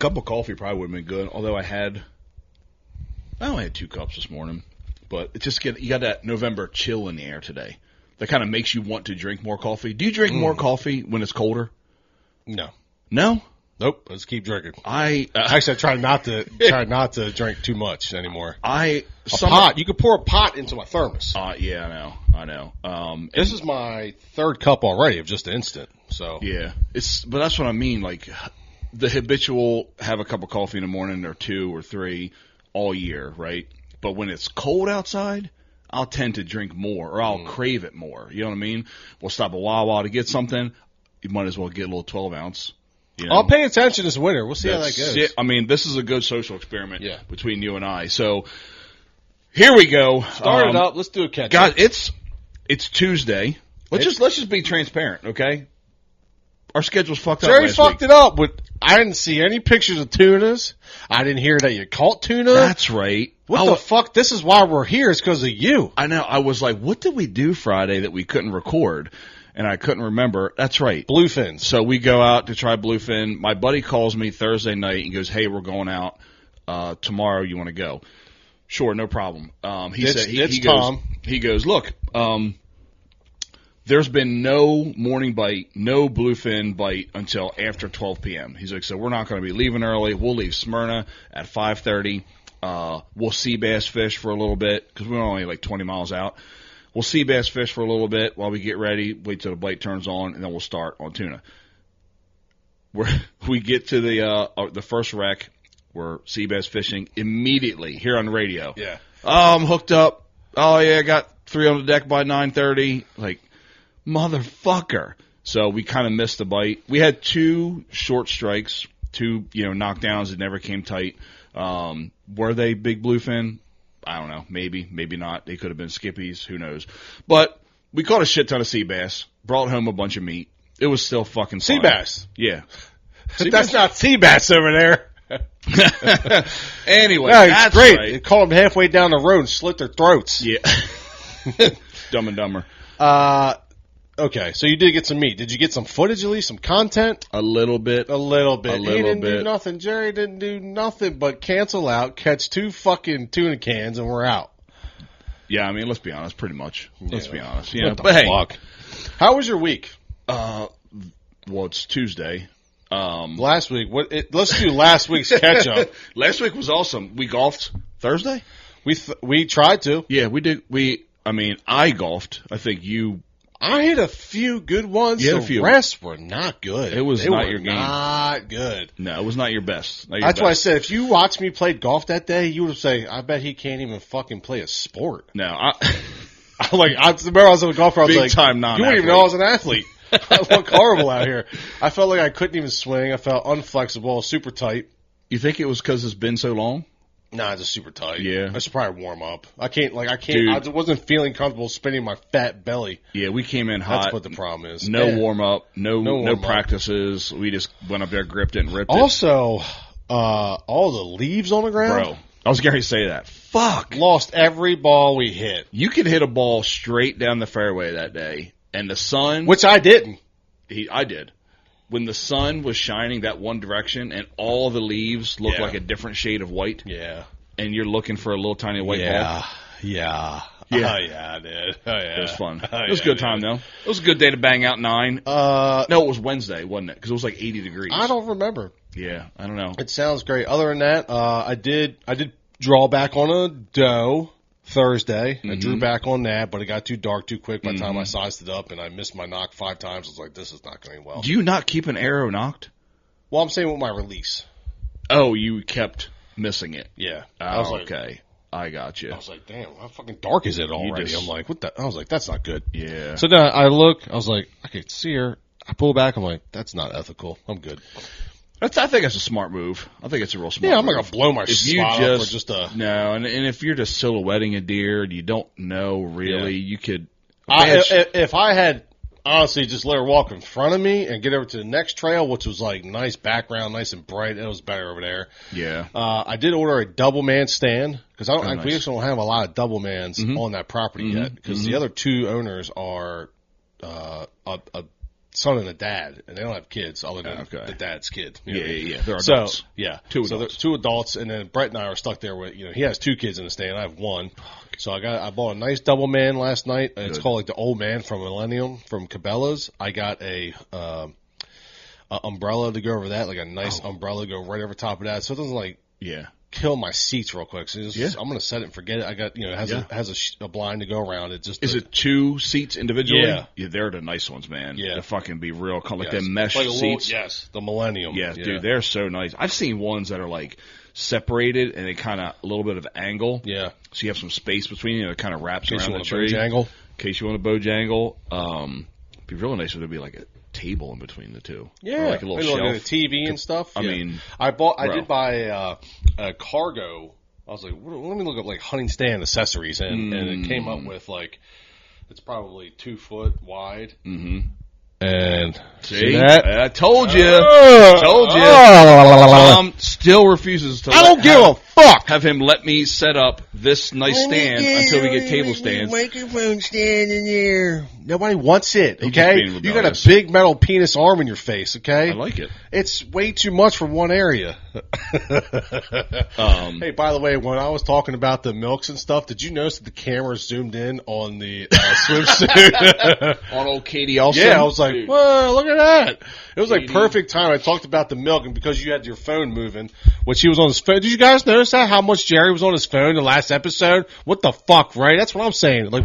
cup of coffee probably would have been good, although I only had 2 cups this morning. But it just you got that November chill in the air today. That kind of makes you want to drink more coffee. Do you drink more coffee when it's colder? No. No? Nope. Let's keep drinking. Actually, I try not to drink too much anymore. Pot. You could pour a pot into my thermos. Yeah, I know. This is my 3rd cup already of just instant. So yeah, but that's what I mean. Like the habitual have a cup of coffee in the morning or 2 or 3 all year, right? But when it's cold outside, I'll tend to drink more, or I'll crave it more. You know what I mean? We'll stop at Wawa to get something. You might as well get a little 12-ounce. You know? I'll pay attention this winter. We'll see how that goes. I mean, this is a good social experiment between you and I. So here we go. Start it up. Let's do a catch-up. God, it's Tuesday. Let's just be transparent, okay? Our schedule's fucked up. Jerry fucked it up. I didn't see any pictures of tunas. I didn't hear that you caught tuna. That's right. What the fuck? This is why we're here. It's because of you. I know. I was like, what did we do Friday that we couldn't record? And I couldn't remember. That's right. Bluefins. So we go out to try bluefin. My buddy calls me Thursday night and goes, hey, we're going out tomorrow. You want to go? Sure, no problem. He goes, look, there's been no morning bite, no bluefin bite until after 12 p.m. He's like, so we're not going to be leaving early. We'll leave Smyrna at 5:30. We'll sea bass fish for a little bit because we're only like 20 miles out. We'll sea bass fish for a little bit while we get ready, wait till the bite turns on, and then we'll start on tuna. We get to the first wreck. We're sea bass fishing immediately here on the radio. Yeah. Oh, I'm hooked up. Oh, yeah, I got 3 on the deck by 9:30. Like, motherfucker. So we kind of missed the bite. We had 2 short strikes, 2, knockdowns that never came tight. Were they big bluefin? I don't know. Maybe, maybe not. They could have been skippies. Who knows? But we caught a shit ton of sea bass. Brought home a bunch of meat. It was still fucking fun. Sea bass? Yeah. That's not sea bass over there. Anyway, that's great. Right. They caught them halfway down the road and slit their throats. Yeah. Dumb and Dumber. Okay, so you did get some meat. Did you get some footage at least, some content? A little bit. He didn't do nothing. Jerry didn't do nothing but cancel out, catch 2 fucking tuna cans, and we're out. Yeah, I mean, let's be honest, pretty much. Let's be honest. Fuck? How was your week? Well, it's Tuesday. Last week. Let's do last week's catch up. Last week was awesome. We golfed Thursday? We tried to. Yeah, we did. I golfed. I think you. I hit a few good ones. The rest were not good. It was not your game. Not good. No, it was not your best. That's why I said if you watched me play golf that day, you would have said, I bet he can't even fucking play a sport. No, I remember I was a golfer. I was big time non-athlete. You wouldn't even know I was an athlete. I look horrible out here. I felt like I couldn't even swing. I felt unflexible, super tight. You think it was because it's been so long? Nah, it's just super tight. Yeah. I should probably warm up. I can't. Dude. I wasn't feeling comfortable spinning my fat belly. Yeah, we came in hot. That's what the problem is. No warm up, no practices. We just went up there, gripped it, and ripped it. Also, all the leaves on the ground. Bro, I was going to say that. Fuck. Lost every ball we hit. You could hit a ball straight down the fairway that day, and the sun. Which I didn't. I did. When the sun was shining that one direction and all the leaves looked like a different shade of white. Yeah. And you're looking for a little tiny white ball. Yeah. Yeah. Oh, yeah, I did. Oh, yeah. It was fun. It was a good time, though. It was a good day to bang out 9. No, it was Wednesday, wasn't it? Because it was like 80 degrees. I don't remember. Yeah, I don't know. It sounds great. Other than that, I did draw back on a doe Thursday. I drew back on that, but it got too dark too quick by the time I sized it up, and I missed my knock 5 times. I was like, this is not going well. Do you not keep an arrow knocked? Well, I'm saying with my release. Oh, you kept missing it. Yeah. I was like, okay. I got you. I was like, damn, how fucking dark is it already? I'm like, what the? I was like, that's not good. Yeah. So then I look, I was like, I could see her. I pull back, I'm like, that's not ethical. I'm good. I think that's a smart move. I think it's a real smart move. Yeah, I'm not going to blow my spot up for just a... No, and if you're just silhouetting a deer and you don't know really, you could... If I had honestly just let her walk in front of me and get over to the next trail, which was like nice background, nice and bright, it was better over there. Yeah. I did order a double man stand because we actually don't have a lot of double mans on that property yet because the other 2 owners are a son and a dad, and they don't have kids other than Okay. the dad's kid. You know Yeah, what I mean? yeah, yeah. They're So adults. yeah, Two so adults. there's 2 adults, and then Brett and I are stuck there with he has 2 kids in the stand. I have 1. So I bought a nice double man last night. It's Good. called like the Old Man from Millennium from Cabela's. I got a umbrella to go over that, like a nice umbrella to go right over top of that, so it doesn't like Yeah. kill my seats real quick. So Yeah. I'm gonna set it and forget it. I got it has Yeah. a blind to go around it. Just Is it 2 seats individually? Yeah. They're the nice ones, man. Yeah. They fucking be real, like yes. them mesh Like a little- seats. yes, the Millennium. Yeah, dude, they're so nice. I've seen ones that are like separated and it kind of a little bit of angle. Yeah. So you have some space between you. It kind of wraps In case you around want the a tree. Bojangle. In case you want a Bojangle. It'd be really nice if there'd be like a table in between the two. Yeah, Or like a little maybe shelf. like a TV and stuff. I Yeah. mean, I bro. did buy a cargo. I was like, let me look up like hunting stand accessories, and it came up with like it's probably 2 foot wide. Mm-hmm. And See? that? I told you. Told you. Tom still refuses to I don't give a fuck. have him let me set up this nice stand until we get table stands. Microphone stand in there. Nobody wants it. He's Okay, being you got a rebellious. big metal penis arm in your face. Okay, I like it. it's way too much for one area. Hey, by the way, when I was talking about the milks and stuff, did you notice that the camera zoomed in on the swimsuit? On old Katie Olsen. Yeah, I was like, Dude. whoa, look at that. It was like Katie. perfect time. I talked about the milk, and because you had your phone moving, which he was on his phone. Did you guys notice that? How much Jerry was on his phone the last episode? What the fuck, right? That's what I'm saying. Like,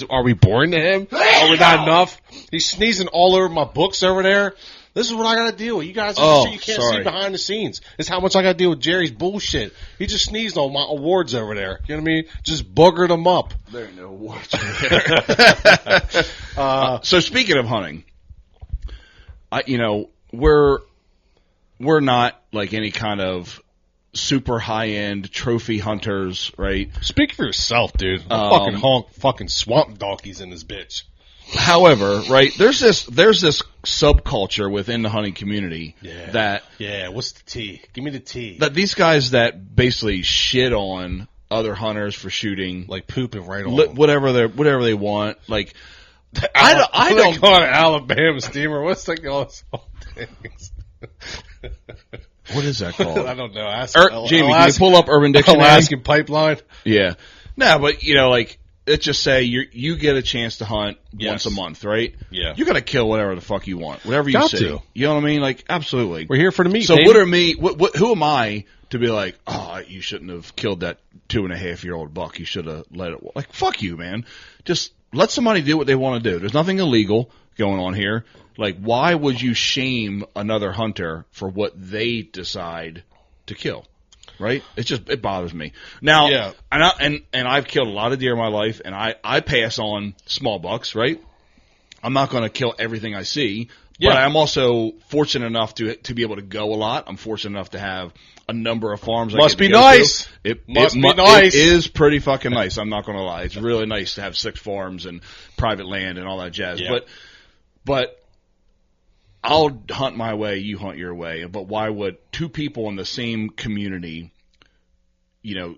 are we boring to him? Are we not enough? He's sneezing all over my books over there. This is what I gotta deal with. You guys, this is shit you can't see sorry. behind the scenes. It's how much I gotta deal with Jerry's bullshit. He just sneezed on my awards over there. You know what I mean? Just boogered them up. There ain't no awards there. So speaking of hunting, we're not like any kind of super high end trophy hunters, right? Speak for yourself, dude. I'm fucking honk fucking swamp donkeys in this bitch. However, right, there's this subculture within the hunting community that what's the tea? Give me the tea. that these guys that basically shit on other hunters for shooting Like pooping right on. whatever they want. Like I don't- don't call it an Alabama steamer. What's that called? what is that called? I don't know. Ask Jamie, can you pull up Urban Dictionary? Alaskan pipeline. Yeah. No, but like let's just say you get a chance to hunt once a month, right? Yeah. You got to kill whatever the fuck you want, whatever you Got see. to. You know what I mean? Like absolutely. We're here for the meat. So baby. what are me? Who am I to be like? Oh, you shouldn't have killed that 2.5-year-old buck. You should have let it. Like fuck you, man. Just let somebody do what they want to do. There's nothing illegal going on here. Like why would you shame another hunter for what they decide to kill? Right? It bothers me. Now, Yeah. and I've killed a lot of deer in my life, and I pass on small bucks, right? I'm not going to kill everything I see, but Yeah. I'm also fortunate enough to be able to go a lot. I'm fortunate enough to have a number of farms. I Must get to be go nice. to. It Must it be mu- nice. It is pretty fucking nice. I'm not going to lie. It's really nice to have 6 farms and private land and all that jazz. Yeah. But I'll hunt my way, you hunt your way. But why would 2 people in the same community,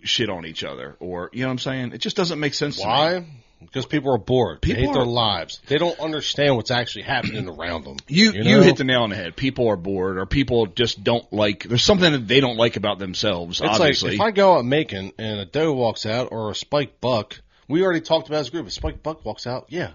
shit on each other? Or, you know what I'm saying? It just doesn't make sense to me. Why? Because people are bored. They People hate their are- lives. They don't understand what's actually happening around them. You know? hit the nail on the head. People are bored, or people just don't like. There's something that they don't like about themselves. It's obviously, like if I go out Macon and a doe walks out or a spike buck, we already talked about as a group. A spike buck walks out, yeah.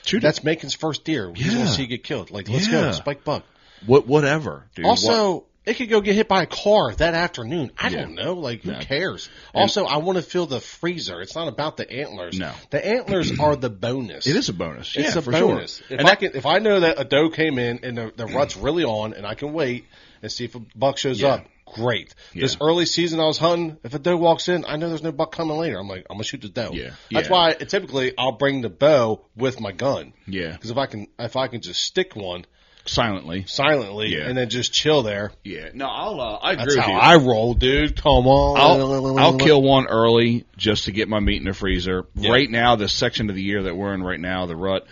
shoot That's Macon's first deer. He's Yeah. going to see it get killed. Like, let's go, Yeah. spike buck. whatever. Dude. Also, it could go get hit by a car that afternoon. I Yeah. don't know. Like, who No. cares? Also, I want to fill the freezer. It's not about the antlers. No. The antlers are the bonus. it is a bonus. It's Yeah, a for bonus. sure. If I know that a doe came in and the rut's really on and I can wait and see if a buck shows Yeah. up, great. Yeah. This early season I was hunting, if a doe walks in, I know there's no buck coming later. I'm like, I'm going to shoot the doe. Yeah. That's Yeah. why typically I'll bring the bow with my gun. Yeah, Because if I can just stick one silently. silently Yeah. and then just chill there, Yeah. No, I agree that's with how you. I roll, dude. Come on. I'll kill one early just to get my meat in the freezer. Yeah. Right now, the section of the year that we're in right now, the rut,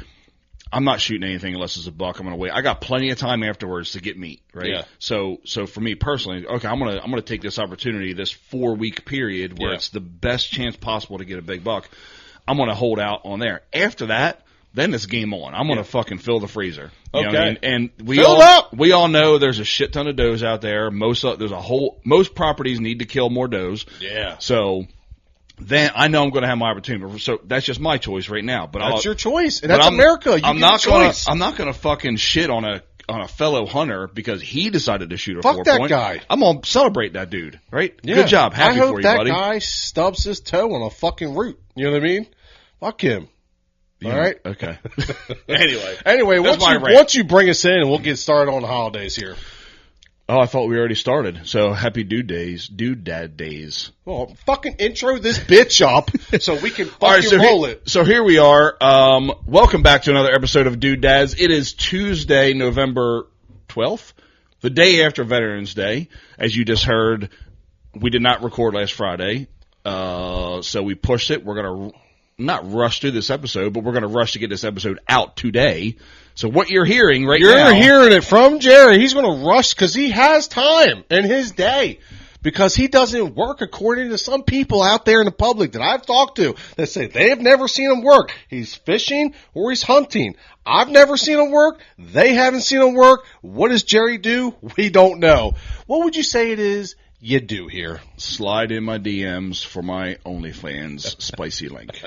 I'm not shooting anything unless it's a buck. I'm going to wait. I got plenty of time afterwards to get meat, right? Yeah. So for me personally, okay, I'm going to take this opportunity, this 4-week period where Yeah. it's the best chance possible to get a big buck. I'm going to hold out on there. After that, then it's game on. I'm going to fucking fill the freezer. You know Okay. what I mean? And Fill it up! we all know there's a shit ton of does out there. Most properties need to kill more does. Yeah. So then I know I'm going to have my opportunity. So that's just my choice right now. But That's your choice. And but that's America. You I'm get not a choice. I'm not going to fucking shit on a fellow hunter because he decided to shoot a Fuck 4-point. that guy. I'm going to celebrate that dude, right? Yeah. Good job. Happy I hope for you, that buddy. guy stubs his toe on a fucking root. You know what I mean? Fuck him. Yeah, All right? Okay. Anyway. Anyway, That's my rant. once you bring us in, and we'll get started on the holidays here. Oh, I thought we already started. So happy Dude Dad Days. Well, fucking intro this bitch up so we can fucking roll it. So here we are. Welcome back to another episode of Dude Dads. It is Tuesday, November 12th, the day after Veterans Day. As you just heard, we did not record last Friday, so we pushed it. We're going to not rush through this episode, but we're going to rush to get this episode out today. So what you're hearing now... You're hearing it from Jerry. He's going to rush because he has time in his day. Because he doesn't work according to some people out there in the public that I've talked to that say they have never seen him work. He's fishing or he's hunting. I've never seen him work. They haven't seen him work. What does Jerry do? We don't know. What would you say it is you do here? Slide in my DMs for my OnlyFans spicy link.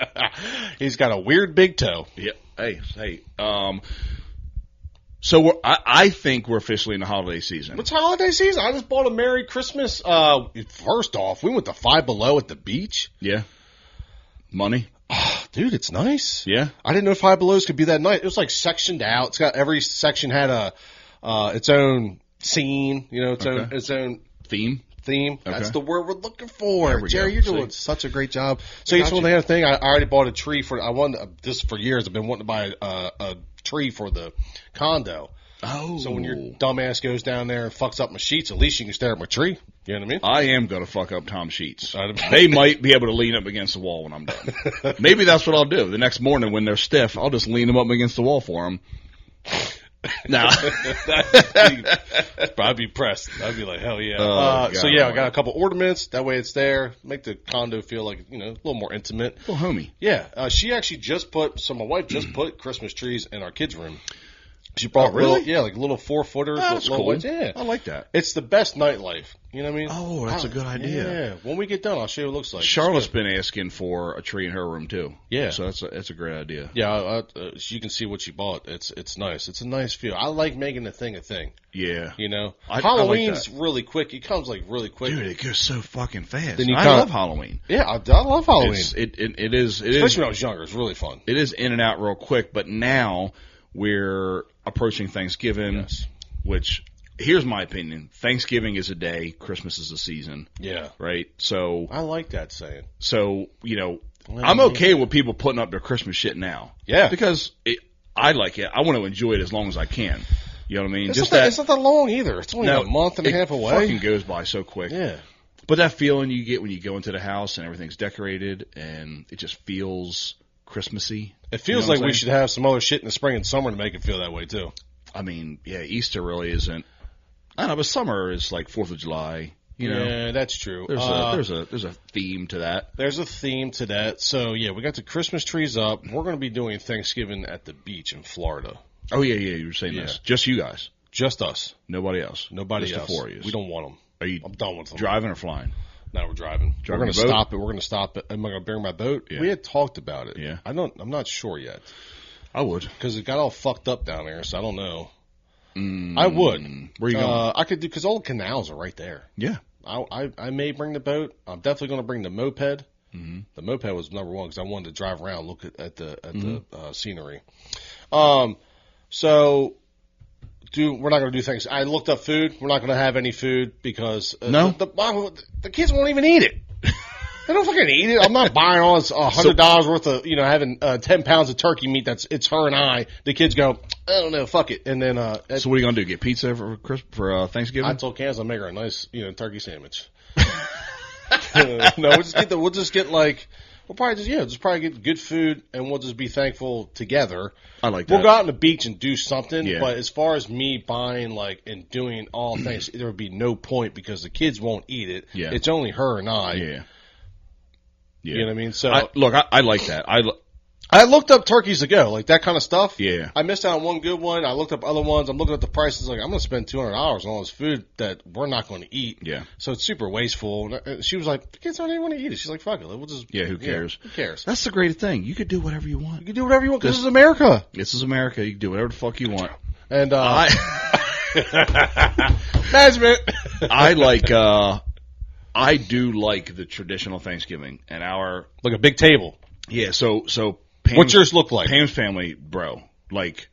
He's got a weird big toe. Yeah. Hey. So I think we're officially in the holiday season. What's holiday season? I just bought a Merry Christmas. First off, we went to Five Below at the beach. Yeah. Money. Dude, it's nice. Yeah. I didn't know Five Belows could be that nice. It was like sectioned out. It's got every section had its own scene. You know, its own Theme. That's the word we're looking for. There we Jerry, go. you're doing such a great job. So you want the other thing? I already bought a tree for. I wanted this for years. I've been wanting to buy a tree for the condo. Oh. So when your dumbass goes down there and fucks up my sheets, at least you can stare at my tree. You know what I mean? I am going to fuck up Tom's sheets. They might be able to lean up against the wall when I'm done. Maybe that's what I'll do. The next morning when they're stiff, I'll just lean them up against the wall for them. No. I'd be pressed. I'd be like, hell yeah. God, so yeah, I got a couple ornaments. That way it's there. Make the condo feel like, a little more intimate. Little homie. Yeah. She actually my wife just put Christmas trees in our kids' room. She brought really? like little 4-footers. Oh, that's little cool. ones. Yeah. I like that. It's the best nightlife. You know what I mean? Oh, that's a good idea. Yeah. When we get done, I'll show you what it looks like. Charlotte's been asking for a tree in her room too. Yeah. So that's a great idea. Yeah, you can see what she bought. It's nice. It's a nice feel. I like making a thing a thing. Yeah. Halloween's really quick. It comes like really quick. Dude, it goes so fucking fast. Then I love Halloween. Yeah, I love Halloween. It is. Especially when I was younger. It's really fun. It is in and out real quick, but now we're approaching Thanksgiving, which, here's my opinion. Thanksgiving is a day, Christmas is a season. Yeah. Right? So I like that saying. So, I'm okay with people putting up their Christmas shit now. Yeah. Because I like it. I want to enjoy it as long as I can. You know what I mean? It's not that long either. It's only a month and a half away. It fucking goes by so quick. Yeah. But that feeling you get when you go into the house and everything's decorated and it just feels Christmassy. It feels like we should have some other shit in the spring and summer to make it feel that way too. I mean, yeah, Easter really isn't. I don't know, but summer is like 4th of July. Yeah, that's true. There's a theme to that. There's a theme to that. So yeah, we got the Christmas trees up. We're going to be doing Thanksgiving at the beach in Florida. Oh yeah, you were saying this. Just you guys. Just us. Nobody else. Nobody Just else. The four of you. We don't want them. I'm done with them. Driving or flying? No, we're driving. We're going to stop it. We're going to stop it. Am I going to bring my boat? Yeah. We had talked about it. Yeah. I'm not sure yet. I would. Because it got all fucked up down there, so I don't know. I would. Where are you going? I could do, because all the canals are right there. Yeah. I may bring the boat. I'm definitely going to bring the moped. Mm-hmm. The moped was number one because I wanted to drive around, look at the scenery. So we're not going to do things. I looked up food. We're not going to have any food because the kids won't even eat it. They don't fucking eat it. I'm not buying all this $100 worth of, having 10 pounds of turkey meat. It's her and I. The kids go, I don't know, fuck it. And then, so what are you gonna do? Get pizza for Thanksgiving? I told Kaz I'll make her a nice, turkey sandwich. No, we'll just get get good food and we'll just be thankful together. I like that. We'll go out on the beach and do something. Yeah. But as far as me buying and doing all things, there would be no point because the kids won't eat it. Yeah. It's only her and I. Yeah. You know what I mean? So I like that. I looked up turkeys to go, like that kind of stuff. Yeah. I missed out on one good one. I looked up other ones. I'm looking at the prices. Like, I'm going to spend $200 on all this food that we're not going to eat. Yeah. So it's super wasteful. And she was like, the kids don't even want to eat it. She's like, fuck it. We'll just. Yeah, who cares? Who cares? That's the great thing. You could do whatever you want. You can do whatever you want because this is America. This is America. You can do whatever the fuck you want. And, management. I do like the traditional Thanksgiving and like a big table. Yeah, so What's yours look like? Pam's family, bro, like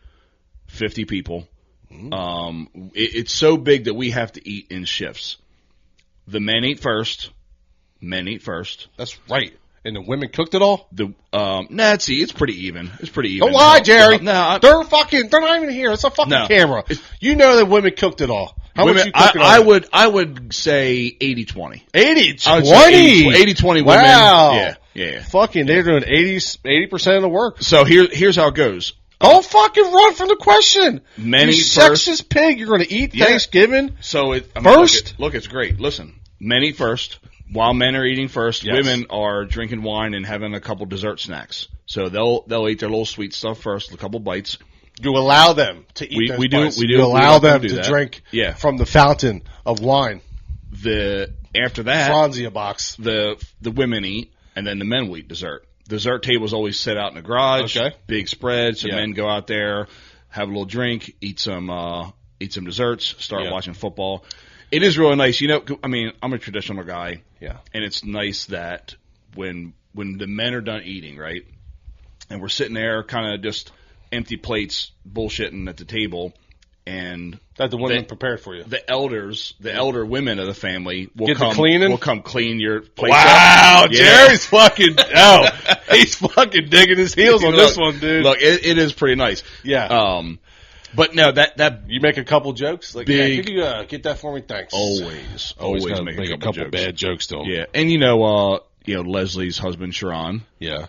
50 people. It's so big that we have to eat in shifts. The men eat first. That's right. And the women cooked it all? It's pretty even. It's pretty even. Don't lie, Jerry. No, they're not even here. It's a fucking camera. You know that women cooked it all. How much you cook it all? I would say 80-20. 80-20? 80-20 women. Wow. Yeah. Fucking, they're doing 80% of the work. So here's how it goes. Don't fucking run from the question. Men you eat first. sexist pig. You're going to eat Thanksgiving So first? Look, it's great. Listen, men eat first. While men are eating first, women are drinking wine and having a couple dessert snacks. So they'll eat their little sweet stuff first, a couple bites. You allow them to eat those bites. We do. You allow them do to that. drink Yeah. from the fountain of wine. After that, Franzia box. the women eat, and then the men will eat dessert. Dessert tables always set out in the garage. Okay. Big spread, so men go out there, have a little drink, eat some desserts, start watching football. It is really nice. You know, I mean, I'm a traditional guy. Yeah. And it's nice that when the men are done eating, right, and we're sitting there kind of just empty plates bullshitting at the table, and that the women prepared for you. The elder women of the family will come clean your plates. Wow, up. Jerry's fucking he's fucking digging his heels on this one, dude. Look, it is pretty nice. Yeah. But no, that you make a couple jokes like, big, could you get that for me? Thanks. Always make a couple jokes. Bad jokes though. Yeah, and you know Leslie's husband Sharon. Yeah.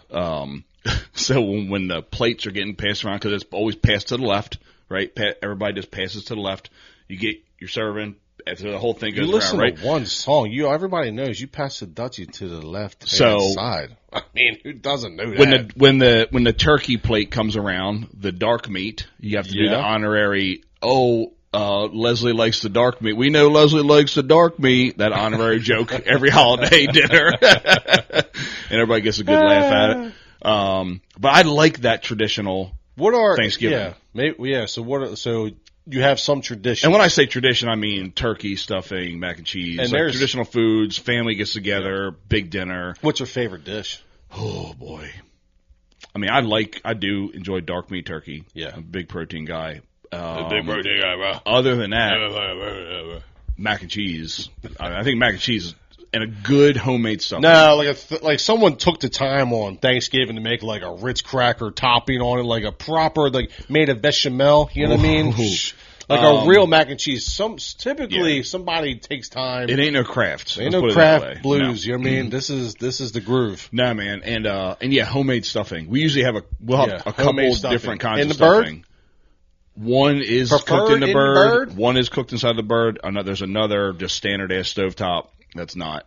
So when the plates are getting passed around, because it's always passed to the left, right? Everybody just passes to the left. You get your serving. After the whole thing goes around, right? To one song. Everybody knows you pass the Dutchie to the left side. I mean, who doesn't know that? When the turkey plate comes around, the dark meat, you have to do the honorary. Leslie likes the dark meat. We know Leslie likes the dark meat. That honorary joke every holiday dinner, and everybody gets a good laugh at it. But I like that traditional. Thanksgiving? So you have some tradition. And when I say tradition, I mean turkey, stuffing, mac and cheese. And like traditional foods, family gets together, big dinner. What's your favorite dish? Oh, boy. I mean, I do enjoy dark meat turkey. Yeah. I'm a big protein guy. Big protein guy, bro. Other than that, mac and cheese. I think mac and cheese and a good homemade stuffing. No, like someone took the time on Thanksgiving to make like a Ritz cracker topping on it, like a proper, like made of bechamel, you know what I mean? Like a real mac and cheese. Typically somebody takes time. It ain't no Kraft. Ain't no Kraft blues, you know what I mean? This is the groove. No, man. And yeah, homemade stuffing. We usually have a couple different kinds in of the stuffing. Bird? One is cooked in the bird. One is cooked inside the bird. There's another just standard ass stovetop that's not.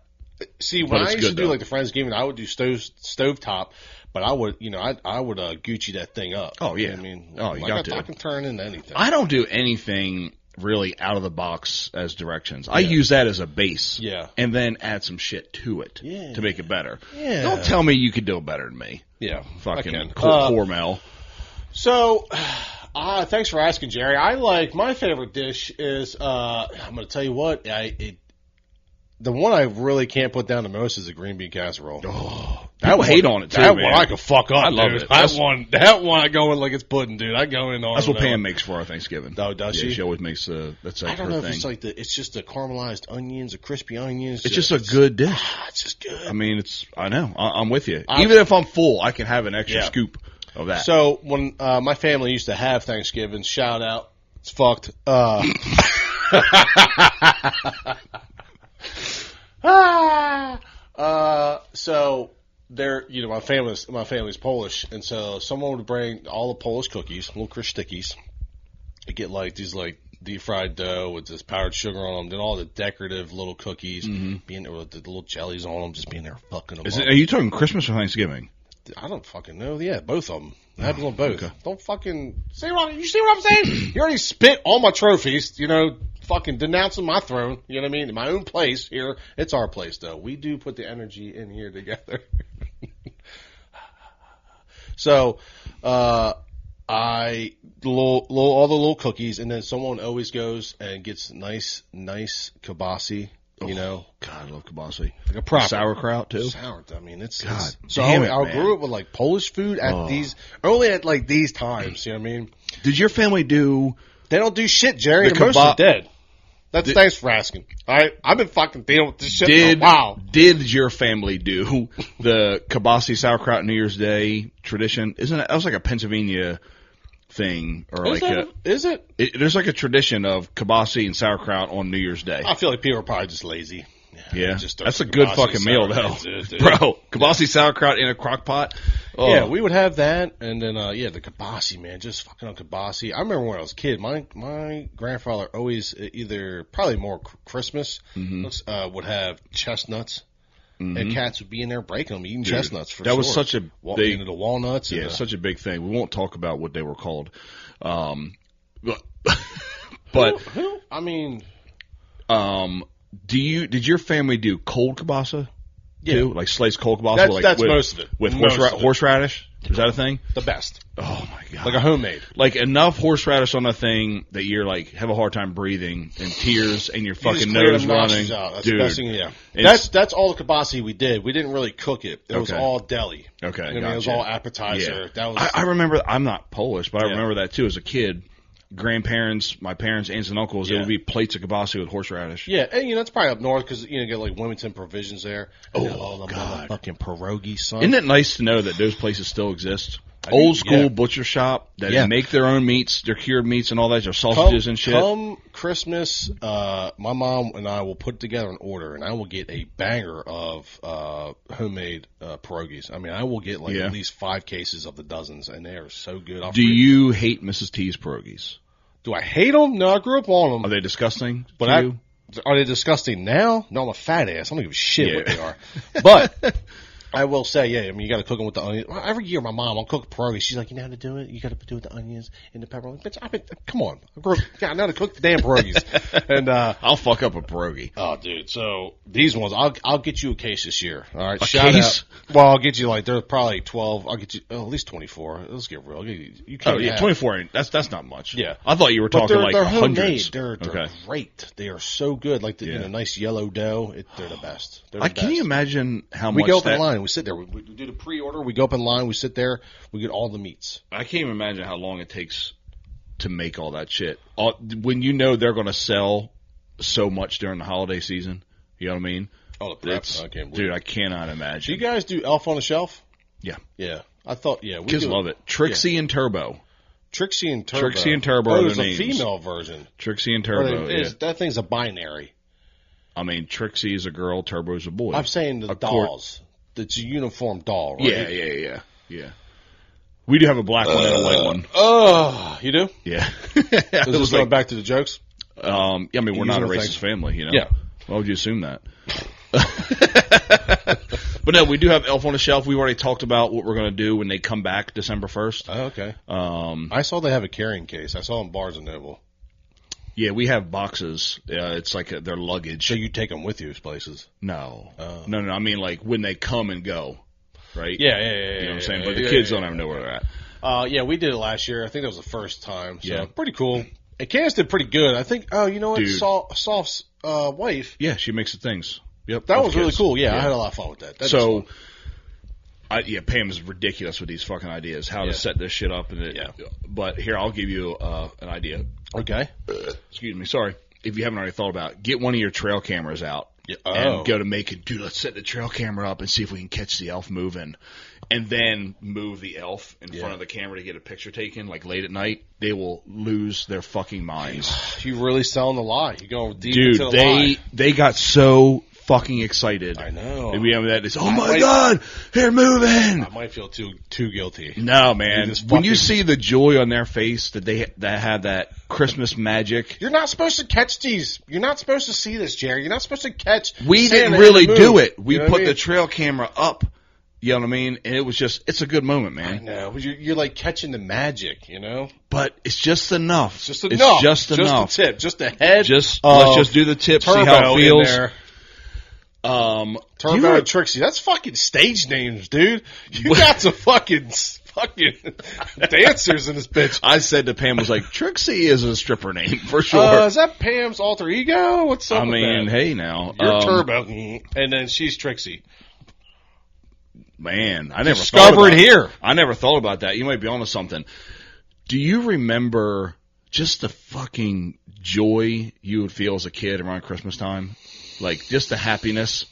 See, when I used to do like the Friendsgiving, I would do stovetop, but I would, I would Gucci that thing up. Oh yeah, I mean, you got to. I can turn into anything. I don't do anything really out of the box as directions. I use that as a base, and then add some shit to it to make it better. Yeah. Don't tell me you could do it better than me. Yeah, fucking Hormel. So. Thanks for asking, Jerry. My favorite dish is, I'm going to tell you what, the one I really can't put down the most is the green bean casserole. Oh, people hate on it too, That man. one I could fuck up, I love dude. it. That one I go in like it's pudding, dude. I go in on That's what Pam makes for our Thanksgiving. Oh, does she? She always makes that's like I don't her know thing. if it's it's just the caramelized onions, the crispy onions. It's just a good dish. It's just good. I mean, I know. I'm with you. Even if I'm full, I can have an extra scoop of that. So when my family used to have Thanksgiving, shout out, it's fucked. So they're my family's Polish, and so someone would bring all the Polish cookies, little Krustickies. You get like these like deep fried dough with this powdered sugar on them, then all the decorative little cookies, being there with the little jellies on them, just being there fucking them up. Are you talking Christmas or Thanksgiving? I don't fucking know. Yeah, both of them. It happens on both. Okay. Don't fucking you see what I'm saying? You already spit all my trophies. Fucking denouncing my throne. You know what I mean? In my own place here. It's our place though. We do put the energy in here together. So, all the little cookies, and then someone always goes and gets nice kibasi. God, I love kibasi. Like a proper sauerkraut too. Sauerkraut. I mean, it's God. so Damn I grew up with like Polish food at only at like these times. You know what I mean? Did your family do? They don't do shit, Jerry. The They're mostly dead. Did- Thanks for asking. All right, I've been fucking dealing with this shit for a while. Did your family do the kibasi sauerkraut New Year's Day tradition? Isn't it? That was like a Pennsylvania thing, or Is it? There's like a tradition of kibasi and sauerkraut on New Year's Day. I feel like people are probably just lazy. Yeah, Just that's a good kibasi fucking meal though, sauerkraut. bro. Kibasi sauerkraut in a crock pot. Oh. Yeah, we would have that, and then the kibasi, man, just fucking on kibasi. I remember when I was a kid, my grandfather always probably more Christmas would have chestnuts, and cats would be in there breaking them, eating chestnuts for that sure. was such a big into the walnuts. Yeah, and such a big thing. We won't talk about what they were called, but I mean, did your family do cold kielbasa? Yeah. Too? Like sliced cold kielbasa? That's most of it. With Most of it. horseradish? Is that a thing? the best, Oh my god. like a homemade. Like enough horseradish on a thing that you're like have a hard time breathing and tears and your You fucking just clear nose the running. nostrils out. That's Dude. the best thing. Yeah, It's- that's all the kibasi we did. We didn't really cook it. It was Okay. all deli. Okay, I mean, it was gotcha. all appetizer. Yeah. That was I remember. I'm not Polish, but I Yeah. remember that too as a kid. Grandparents, my parents, aunts and uncles, it Yeah. would be plates of kielbasa with horseradish. Yeah, and it's probably up north because you get like Wilmington Provisions there. Oh, And all the God. fucking pierogi, son. Isn't it nice to know that those places still exist? Old school yeah. butcher shop that Yeah. make their own meats, their cured meats and all that, their sausages and shit. Come Christmas, my mom and I will put together an order, and I will get a banger of homemade pierogies. I mean, I will get like Yeah. at least 5 cases of the dozens, and they are so good. Do you hate Mrs. T's pierogies? Do I hate them? No, I grew up on them. Are they disgusting But to you? Are they disgusting now? No, I'm a fat ass. I don't give a shit Yeah. what they are. But I will say, yeah, I mean, you got to cook them with the onions. Well, every year, my mom, I'll cook pierogi. She's like, you know how to do it? You got to do it with the onions and the pepper. I'm like, bitch, come on. I know how to cook the damn pierogies. And, I'll fuck up a pierogi. oh, dude. So these ones, I'll get you a case this year. All right. A Shout case? out. Well, I'll get you they're probably 12. I'll get you at least 24. Let's get real. You can't Oh yeah, have- 24 ain't, that's not much. Yeah. I thought you were But talking they're, like they're homemade. hundreds. They're okay. great. They are so good. Like the Yeah. nice yellow dough. They're the best. They're the Can you best. imagine how We much go up in that? line. We sit there. We do the pre-order. We go up in line. We sit there. We get all the meats. I can't even imagine how long it takes to make all that shit. When you know they're going to sell so much during the holiday season, you know what I mean? Oh, the prep. I can't believe Dude, it. I cannot Do imagine. you guys do Elf on the Shelf? Yeah. Yeah. I thought, yeah. We Kids do love it. Trixie and Turbo. Trixie and Turbo. Trixie and Turbo Oh, are there's their a names. female version. Trixie and Or Turbo. Yeah. that thing's a binary. I mean, Trixie is a girl, Turbo is a boy. I'm saying the dolls. It's a uniform doll, right? Yeah. We do have a black one and a white one. Oh, you do? Yeah. Is It this was going like, back to the jokes? I mean, we're not a Using racist things. family, you know? Yeah. Why would you assume that? But no, we do have Elf on the Shelf. We've already talked about what we're going to do when they come back December 1st. Oh, okay. I saw they have a carrying case. I saw them Barnes and Noble. Yeah, we have boxes. It's like their luggage. So you take them with you places? No. No. I mean, like when they come and go, right? Yeah. You know what I'm saying? But the kids don't even know where they're at. Yeah, we did it last year. I think that was the first time. So Yeah. pretty cool. And Candace did pretty good. I think. Oh, you know what? Dude. Soft's wife. Yeah, she makes the things. Yep. That with was really kids. cool. Yeah, I had a lot of fun with that. That's So, fun. Pam is ridiculous with these fucking ideas. How Yeah. to set this shit up. Yeah. But here, I'll give you an idea. Okay. Excuse me. Sorry. If you haven't already thought about it, get one of your trail cameras out. Yeah. And go to make it. Dude, let's set the trail camera up and see if we can catch the elf moving. And then move the elf in front of the camera to get a picture taken, like late at night. They will lose their fucking minds. You really selling the lie. You going deep Dude, into the lie. they got so fucking excited. I know. And we have that. It's, oh I my might- God, they're moving. I might feel too guilty. No, man. just When you fucking- see the joy on their face that that have that Christmas magic, You're not supposed to catch these. You're not supposed to see this, Jerry. You're not supposed to catch. we Santa didn't in really the do moon. it. We You know what put I the mean? trail camera up You know what I mean? And it was just, it's a good moment, I man. know. You're like catching the magic, you know? But it's just enough. It's just enough. Just enough. Just the tip. Just the head. Let's just do the tip, see Turbo how it feels. in there. Do Turbo and Trixie. That's fucking stage names, dude. You got some fucking dancers in this bitch. I said to Pam, was like, Trixie is a stripper name for sure. Is that Pam's alter ego? What's up I with mean, that? hey now. You're Turbo, and then she's Trixie. Man, I never Discovered thought about here. I never thought about that. You might be onto something. Do you remember just the fucking joy you would feel as a kid around Christmas time? Like, just the happiness?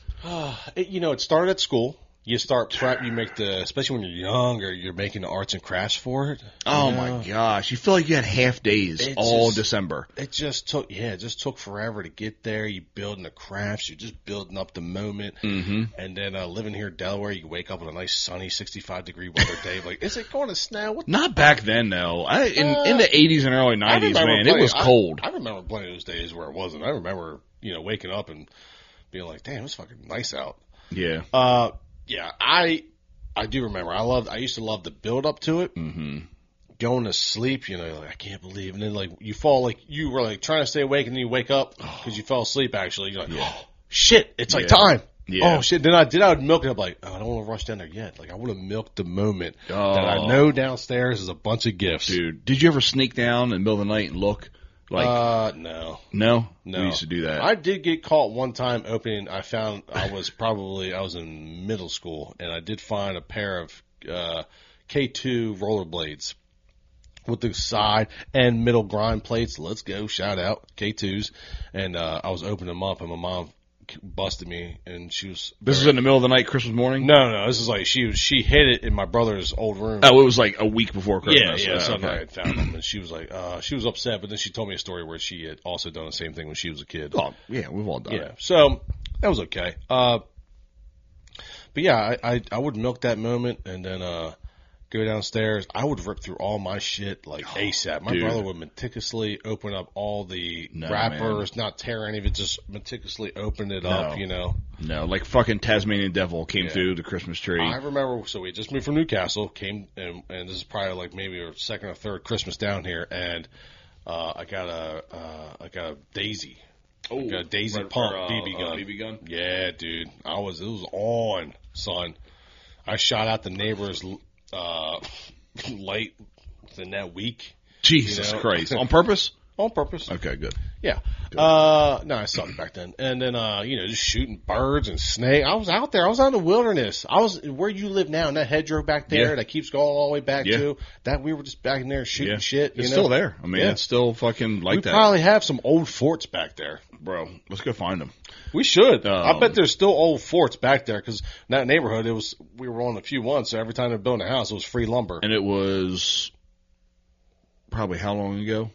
It started at school. You start prep. You make especially when you're younger, you're making the arts and crafts for it. Oh my gosh. You feel like you had half days all December. It just took forever to get there. You building the crafts. You're just building up the moment. Mm-hmm. And then living here in Delaware, you wake up on a nice sunny 65-degree weather day. Like, is it going to snow? Not back then, though. In the 80s and early 90s, man, it was cold. I remember plenty of those days where it wasn't. I remember, waking up and being like, damn, it's fucking nice out. Yeah. Yeah, I do remember. I used to love the build up to it. Mm-hmm. Going to sleep, like, I can't believe, and then like you were like trying to stay awake, and then you wake up because you fell asleep. Actually, you're like, oh shit, it's like time. Yeah. Oh shit. Then I would milk it up like, I don't want to rush down there yet. Like I want to milk the moment that I know downstairs is a bunch of gifts. Dude, did you ever sneak down in the middle of the night and look? Like, no. No? We used to do that. I did get caught one time opening. I found I was in middle school, and I did find a pair of K2 rollerblades with the side and middle grind plates. Let's go. Shout out K2s. And I was opening them up, and my mom busted me, and she was. This is in the middle of the night, Christmas morning? No. This is like she hid it in my brother's old room. Oh, it was like a week before Christmas. Yeah. So okay. I had found them, and she was like, she was upset, but then she told me a story where she had also done the same thing when she was a kid. Oh, yeah, we've all done it. So that was okay. But yeah, I would milk that moment, and then go downstairs. I would rip through all my shit like ASAP. My brother would meticulously open up all the wrappers, not tear any of it, just meticulously open it up, No, like fucking Tasmanian Devil came through the Christmas tree. I remember, so we just moved from Newcastle, came, and this is probably like maybe our second or third Christmas down here, and I got a Daisy. Oh, got a Daisy pump BB gun. BB gun? Yeah, dude. It was on, son. I shot out the neighbor's light within that week. Jesus Christ. On purpose? On purpose. Okay, good. Yeah. No, I sucked back then. And then, just shooting birds and snakes. I was out there. I was out in the wilderness. I was where you live now, in that hedgerow back there that keeps going all the way back to that. We were just back in there shooting shit. It's still there. I mean, it's still fucking like that. We probably have some old forts back there. Bro, let's go find them. We should. I bet there's still old forts back there because in that neighborhood, we were on a few ones, so every time they're building a house, it was free lumber. And it was probably how long ago?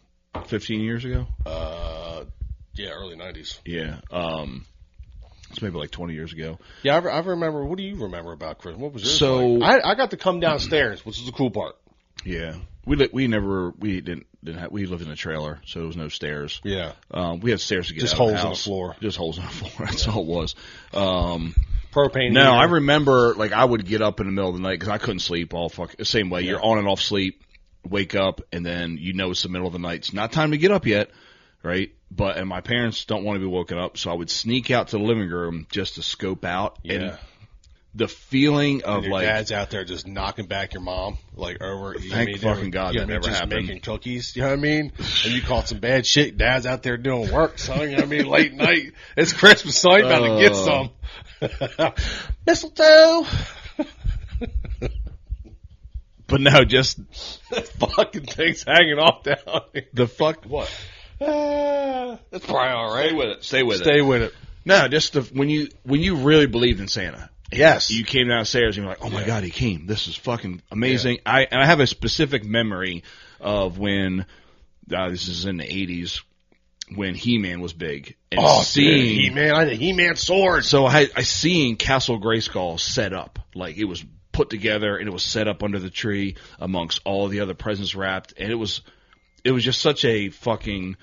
15 years ago? Yeah, early 90s. Yeah. It's maybe like 20 years ago. Yeah, I remember. What do you remember about Christmas? What was yours So like? I got to come downstairs, which was the cool part. Yeah. We lived in a trailer, so there was no stairs. Yeah. We had stairs to get just out of the holes house. in the floor. Just holes in the floor. That's all it was. Propane. No, heater. I remember like I would get up in the middle of the night because I couldn't sleep the same way. You're on and off sleep, wake up, and then it's the middle of the night. It's not time to get up yet, right? And my parents don't want to be woken up, so I would sneak out to the living room just to scope out. Yeah. And the feeling of your like dad's out there just knocking back your mom like over. Thank fucking God that never just happened. Making cookies, you know what I mean? And you caught some bad shit. Dad's out there doing work, son. You know what I mean? Late night. It's Christmas, son. You about to get some mistletoe. But no, just fucking things hanging off down here. the fuck what? That's probably all right. Stay with it. Stay with it. No, just when you really believed in Santa. Yes. You came downstairs and you're like, oh my God, he came. This is fucking amazing. Yeah. I have a specific memory of when, this is in the 80s, when He-Man was big. And seeing He-Man, I had a He-Man sword. So I seen Castle Grayskull set up. Like it was put together and it was set up under the tree amongst all the other presents wrapped. And it was just such a fucking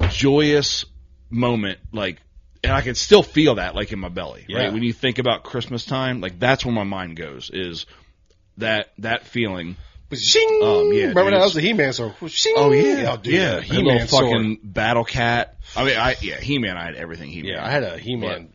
joyous moment. Like, and I can still feel that like in my belly. Yeah. Right when you think about Christmas time, like that's where my mind goes. Is that feeling? Shing! Yeah, remember dude, that was the He-Man sword. Shing! Oh yeah, Oh, dude, yeah. the He-Man He-Man sword. fucking Battle Cat. I mean, He-Man. I had everything He-Man. Yeah, I had a He-Man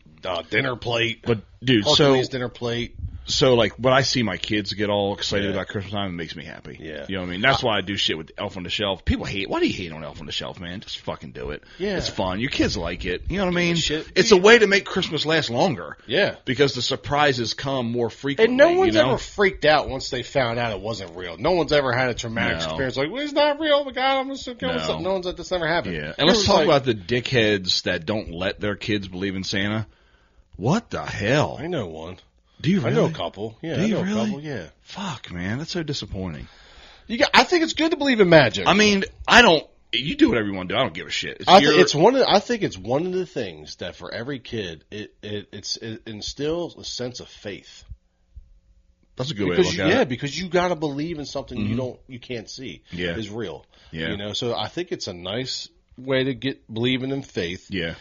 dinner plate. But dude, Hercules dinner plate. So like when I see my kids get all excited Yeah. about Christmas time, it makes me happy. Yeah. You know what I mean? That's why I do shit with Elf on the Shelf. People hate. Why do you hate on Elf on the Shelf, man? Just fucking do it. Yeah. It's fun. Your kids like it. You know what I mean? Shit. It's a way to make Christmas last longer. Yeah. Because the surprises come more frequently. And no one's you know? ever freaked out once they found out it wasn't real. No one's ever had a traumatic No. experience like, well, it's not real. Oh my God, I'm just going to kill myself. No one's let this ever happen. Yeah. And let's talk about the dickheads that don't let their kids believe in Santa. What the hell? I know one. Do you really? I know a couple. Yeah, Do I you know really? a couple. Yeah. Fuck, man. That's so disappointing. I think it's good to believe in magic. I mean, I don't. You do whatever you want to do. I don't give a shit. I think it's one of the things that for every kid it instills a sense of faith. That's a good way to look at it. Because you got to believe in something you can't see. Yeah. Is real. Yeah. You know, so I think it's a nice way to get believing in faith. Yeah.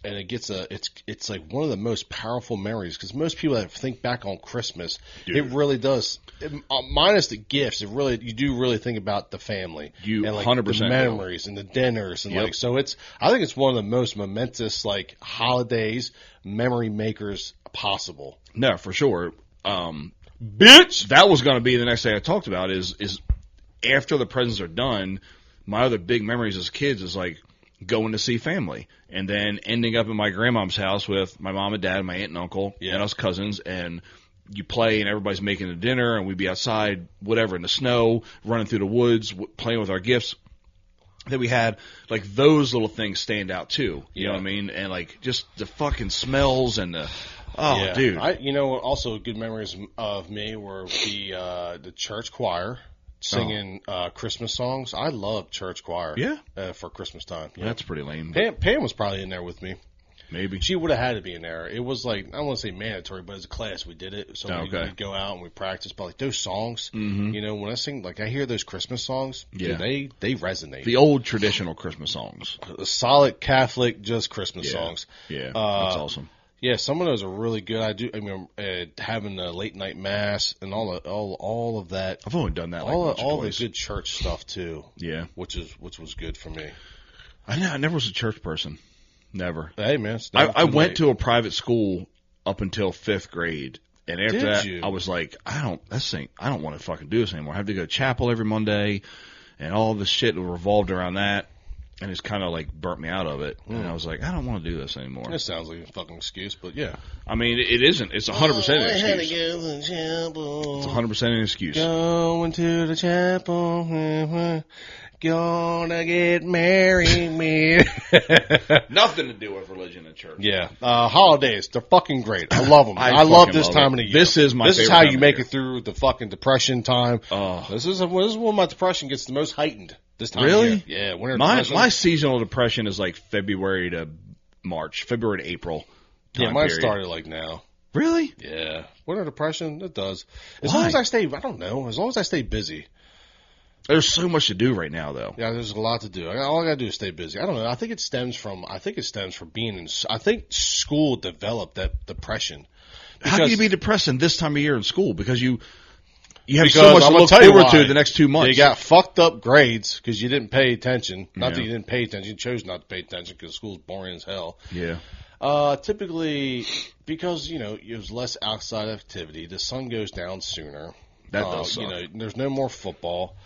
And it gets it's like one of the most powerful memories because most people that think back on Christmas, Dude. it really does. Minus the gifts, you do really think about the family. You and like 100% the memories and the dinners and Yep. like so. I think it's one of the most momentous like holidays, memory makers possible. No, for sure. Bitch, that was going to be the next thing I talked about. Is after the presents are done, my other big memories as kids is like going to see family and then ending up at my grandmom's house with my mom and dad, my aunt and uncle, and us cousins, and you play and everybody's making a dinner and we'd be outside, whatever, in the snow, running through the woods, playing with our gifts. Then we had like those little things stand out too. You know what I mean? And like just the fucking smells and the dude. Also good memories of me were the church choir. Singing Christmas songs. I love church choir. Yeah. For Christmas time. Yeah. That's pretty lame. Pam was probably in there with me. Maybe. She would have had to be in there. It was like, I don't want to say mandatory, but as a class we did it. So we'd go out and we practiced. But like those songs, you know, when I sing, like I hear those Christmas songs, dude, they resonate. The old traditional Christmas songs. The solid Catholic, just Christmas songs. Yeah, that's awesome. Yeah, some of those are really good. I mean, having the late night mass and all of that. I've only done that like all the good church stuff too. Yeah, which was good for me. I never was a church person. Never. Hey man, I went to a private school up until 5th grade, and after that, you? I was like, I don't want to fucking do this anymore. I have to go to chapel every Monday, and all this shit revolved around that. And it's kind of like burnt me out of it. And I was like, I don't want to do this anymore. That sounds like a fucking excuse, but yeah. I mean, it isn't. It's 100% an excuse. I had to go to the chapel. It's 100% an excuse. Going to the chapel. Gonna get married, man. Nothing to do with religion and church. Yeah. Holidays, they're fucking great. I love them. I love this love time it. of the year. This is my This is favorite how time you of make year. it through the fucking depression time. Oh. This is when my depression gets the most heightened. This time Really? of year. Yeah. Winter My depression. seasonal depression is like February to March, February to April. Yeah, time mine period. started like now. Really? Yeah. Winter depression, it does. As Why? long as I stay, I don't know, as long as I stay busy. There's so much to do right now, though. Yeah, there's a lot to do. All I gotta do is stay busy. I don't know. I think it stems from being in. I think school developed that depression. How can you be depressed in this time of year in school? Because you have Because so much to I'm gonna look tell you forward to why. the next 2 months. You got fucked up grades because you didn't pay attention. Not that Yeah. you didn't pay attention, you chose not to pay attention because school's boring as hell. Yeah. Typically, because there's less outside activity, the sun goes down sooner. That does suck. There's no more football.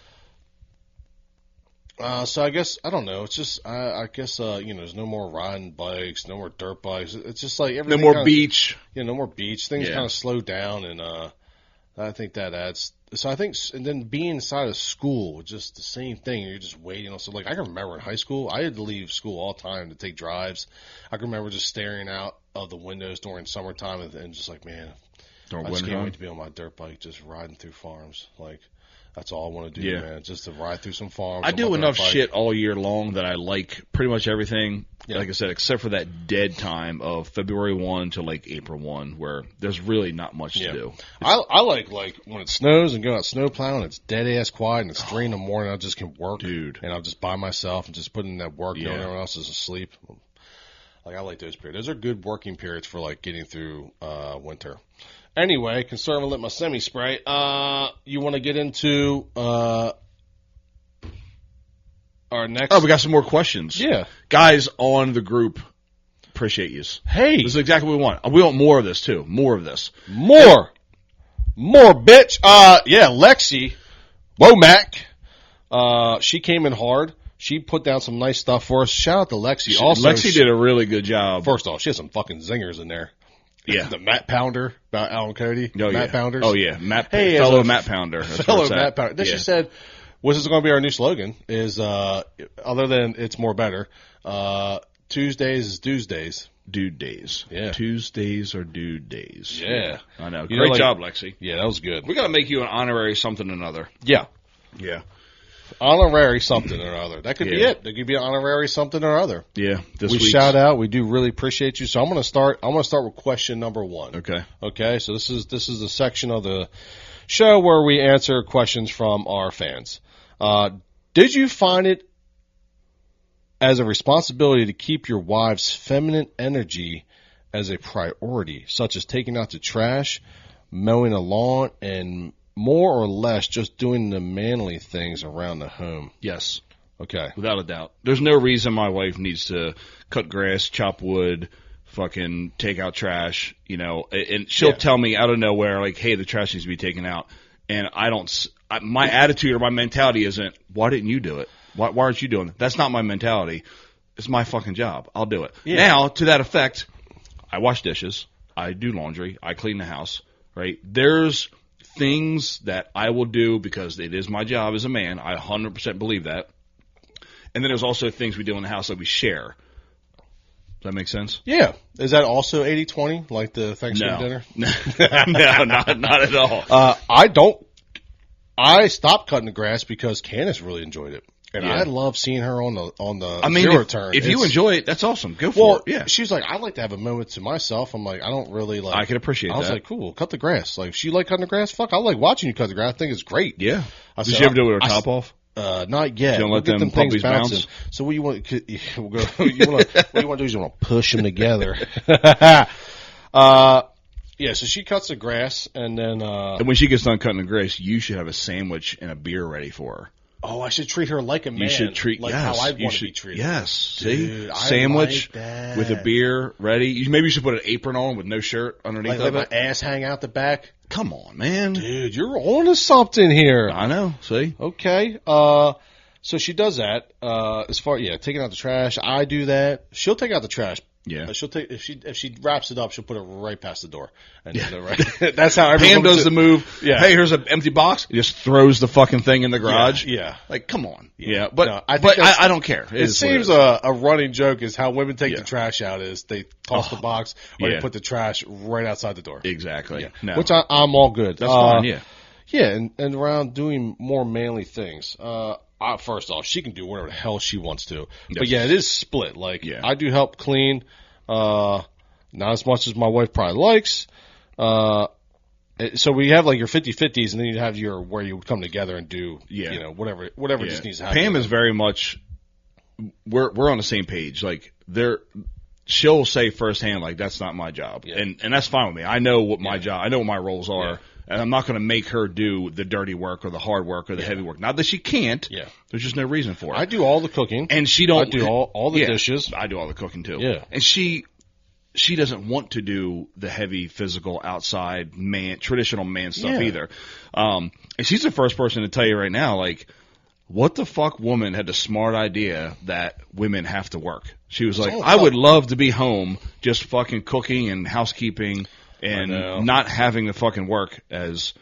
So I guess I don't know. It's just I guess there's no more riding bikes, no more dirt bikes. It's just like No everything. more beach. No more beach. Things Yeah. kind of slow down, and I think that adds. So I think, and then being inside of school, just the same thing. You're just waiting. So like I can remember in high school, I had to leave school all the time to take drives. I can remember just staring out of the windows during summertime and just like, man, During I just winter can't time? wait to be on my dirt bike, just riding through farms. Like that's all I want to do, Yeah. man. Just to ride through some farms. I on do my dirt enough bike. shit all year long that I like pretty much everything. Yeah. Like I said, except for that dead time of February 1 to like April 1, where there's really not much to do. I like when it snows and go out snow plowing. It's dead ass quiet and it's 3 in the morning. I just can work, Dude. and I'll just by myself and just put in that work. Yeah. Everyone else is asleep. Like I like those periods. Those are good working periods for like getting through winter. Anyway, conserve and lit my semi spray. You want to get into our next? Oh, we got some more questions. Yeah, Guys on the group, appreciate yous. hey, This is exactly what we want. We want more of this too. More of this. more, bitch. Yeah, Lexi Womack. She came in hard. She put down some nice stuff for us. Shout out to Lexi. Also, Lexi did a really good job. First off, she has some fucking zingers in there. Yeah. The Matt Pounder about Alan Cody. Oh, Matt yeah. Pounders. Oh, yeah. Matt, Hey, fellow as a Matt Pounder. That's where Fellow it's at. Matt Pounder. Then Yeah. she said, "This is going to be our new slogan. Is other than it's more better. Tuesdays is Tuesdays. Dude days. Yeah. Tuesdays are dude days. Yeah. I know. You Great know, like- job, Lexi. Yeah, that was good. We got to make you an honorary something or another. Yeah, Yeah. honorary something or other. That could be Yeah. it. That could be an honorary something or other. Yeah. This We week's- shout out. We do really appreciate you. So I'm going to start. With question number 1. Okay. Okay, so this is the section of the show where we answer questions from our fans. Did you find it as a responsibility to keep your wife's feminine energy as a priority, such as taking out the trash, mowing the lawn, and more or less just doing the manly things around the home? Yes. Okay. Without a doubt. There's no reason my wife needs to cut grass, chop wood, fucking take out trash, you know, and she'll Yeah. tell me out of nowhere, like, hey, the trash needs to be taken out. And my attitude or my mentality isn't, why didn't you do it? Why aren't you doing it? That's not my mentality. It's my fucking job. I'll do it. Yeah. Now, to that effect, I wash dishes. I do laundry. I clean the house, right? There's things that I will do because it is my job as a man. I 100% believe that. And then there's also things we do in the house that we share. Does that make sense? Yeah. Is that also 80-20, like the Thanksgiving dinner? No, not at all. I stopped cutting the grass because Candace really enjoyed it. And Yeah. I love seeing her on the I mean, zero turn. if you It's- enjoy it, that's awesome. Go for well, it. Yeah. she was like, I like to have a moment to myself. I'm like, I don't really like. I can appreciate I was that. like, cool, cut the grass. Like, if she like cutting the grass, fuck, I like watching you cut the grass. I think it's great. Yeah. I Did said, you ever do it with her I- top off? Not yet. You don't let We'll get them things puppies bounce? bouncing. So what you want? What you want to do is you want to push them together. Yeah. So she cuts the grass, and then And when she gets done cutting the grass, you should have a sandwich and a beer ready for her. oh, I should treat her like a man. You should treat like yes, how I you want to should- be treated. Yes, Dude, I see, sandwich like that. with a beer ready. Maybe you should put an apron on with no shirt underneath Like, let of my it. ass hang out the back. Come on, man. Dude, you're on to something here. I know. See, Okay. So she does that. As far taking out the trash, I do that. She'll take out the trash. yeah. She'll take if she wraps it up, she'll put it right past the door. And right, that's how Pam everyone does the move. Yeah. Hey, here's an empty box. He just throws the fucking thing in the garage. Yeah. Like, come on. Yeah, but No, I think that's- I don't care. It is what seems is. a running joke is how women take Yeah. the trash out is they toss the box or yeah. they put the trash right outside the door. Exactly. Yeah. No. Which I'm all good. That's fine. Yeah. Yeah, and around doing more manly things. First off, she can do whatever the hell she wants to. But Yes. yeah, it is split. Like, Yeah. I do help clean, not as much as my wife probably likes. So we have like your 50-50s, and then you have your where you would come together and do, Yeah. whatever Yeah. just needs to happen. Pam is very much. We're on the same page. Like she'll say firsthand, like that's not my job, Yeah. and that's fine with me. I know what my job. I know what my roles are, Yeah. and I'm not going to make her do the dirty work or the hard work or the heavy work. Not that she can't. Yeah. There's just no reason for it. I do all the cooking. and she don't. I do all the yeah, dishes. I do all the cooking too. Yeah. and she doesn't want to do the heavy physical outside traditional man stuff Yeah. either. And she's the first person to tell you right now, like, what the fuck woman had the smart idea that women have to work? She was like, all I would tough. love to be home just fucking cooking and housekeeping I know. and not having to fucking work as,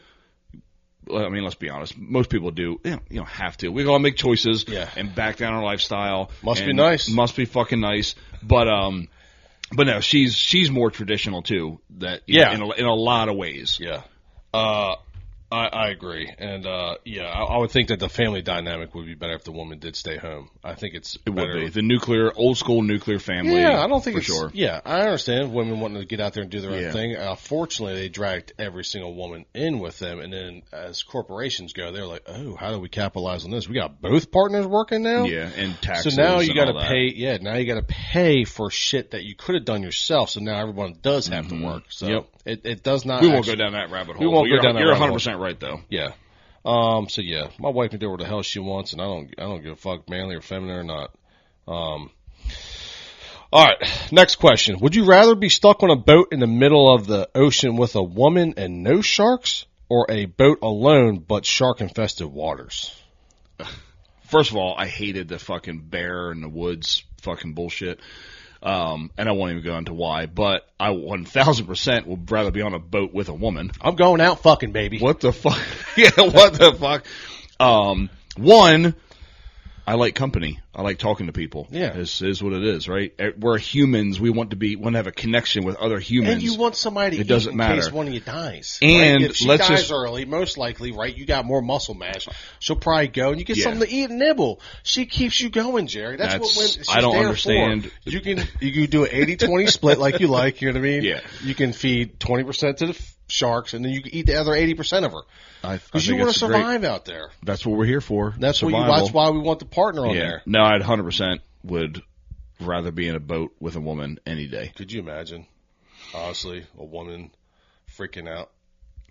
I mean, let's be honest. Most people do. You don't have to. We all make choices Yeah. and back down our lifestyle. Must be and nice. Must be fucking nice. But no, she's more traditional too. That Yeah. in a lot of ways. Yeah. I agree, and I would think that the family dynamic would be better if the woman did stay home. I think it would be the old school nuclear family. Yeah, I don't think for it's sure. Yeah, I understand women wanting to get out there and do their Yeah. own thing. Fortunately, they dragged every single woman in with them, and then as corporations go, they're like, "Oh, how do we capitalize on this? We got both partners working now." Yeah, and taxes. So now you got to pay. Yeah, now you got to pay for shit that you could have done yourself. So now everyone does have to work. So Yep. it does not. We won't go down that rabbit hole. We won't go down that You're rabbit hole. 100% right though. Yeah. So yeah, my wife can do what the hell she wants, and I don't give a fuck, manly or feminine or not. All right, next question. Would you rather be stuck on a boat in the middle of the ocean with a woman and no sharks, or a boat alone but shark-infested waters? First of all, I hated the fucking bear in the woods fucking bullshit. And I won't even go into why, but I 1,000% would rather be on a boat with a woman. I'm going out fucking, baby. What the fuck? Yeah, what the fuck? One, I like company. I like talking to people. Yeah. This is what it is, right? We're humans. We want to have a connection with other humans. And you want somebody to It doesn't eat in matter. case one of you dies. And right? If she let's dies just- early, most likely, right, you got more muscle mass. She'll probably go and you get Yeah. something to eat and nibble. She keeps you going, Jerry. That's what she's I don't there understand. For. You can do an 80-20 split like you like, you know what I mean? Yeah. You can feed 20% to the sharks and then you can eat the other 80% of her. Because you want to survive out there. That's what we're here for. That's survival. that's why we want the partner on Yeah. there. No, I'd 100% would rather be in a boat with a woman any day. Could you imagine? Honestly, a woman freaking out.